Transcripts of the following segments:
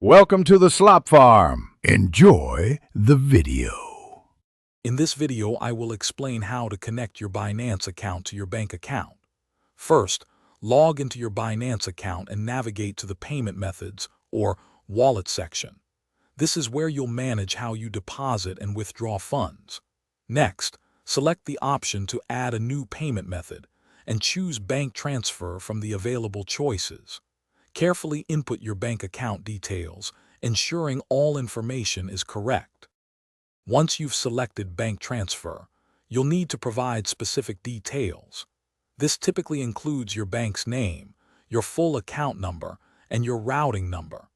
Welcome to the Slop Farm. Enjoy the video. In this video, I will explain how to connect your Binance account to your bank account. First, log into your Binance account and navigate to the Payment Methods or Wallet section. This is where you'll manage how you deposit and withdraw funds. Next, select the option to add a new payment method and choose Bank Transfer from the available choices. Carefully input your bank account details, ensuring all information is correct. Once you've selected Bank Transfer, you'll need to provide specific details. This typically includes your bank's name, your full account number, and your routing number.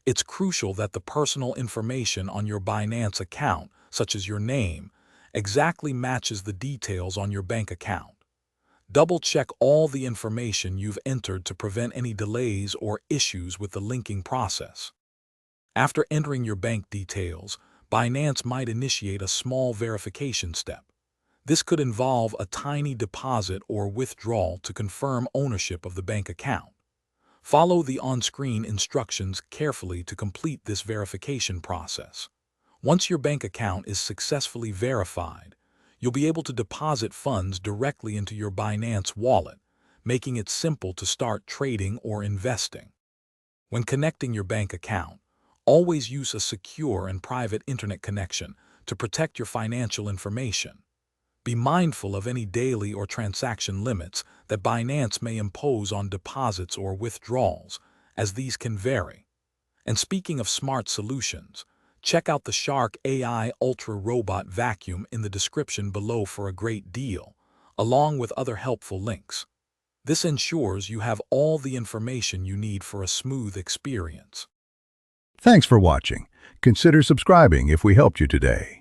It's crucial that the personal information on your Binance account, such as your name, exactly matches the details on your bank account. Double-check all the information you've entered to prevent any delays or issues with the linking process. After entering your bank details, Binance might initiate a small verification step. This could involve a tiny deposit or withdrawal to confirm ownership of the bank account. Follow the on-screen instructions carefully to complete this verification process. Once your bank account is successfully verified, you'll be able to deposit funds directly into your Binance wallet, making it simple to start trading or investing. When connecting your bank account, always use a secure and private internet connection to protect your financial information. Be mindful of any daily or transaction limits that Binance may impose on deposits or withdrawals, as these can vary. And speaking of smart solutions, check out the Shark AI Ultra Robot Vacuum in the description below for a great deal, along with other helpful links. This ensures you have all the information you need for a smooth experience. Thanks for watching. Consider subscribing if we helped you today.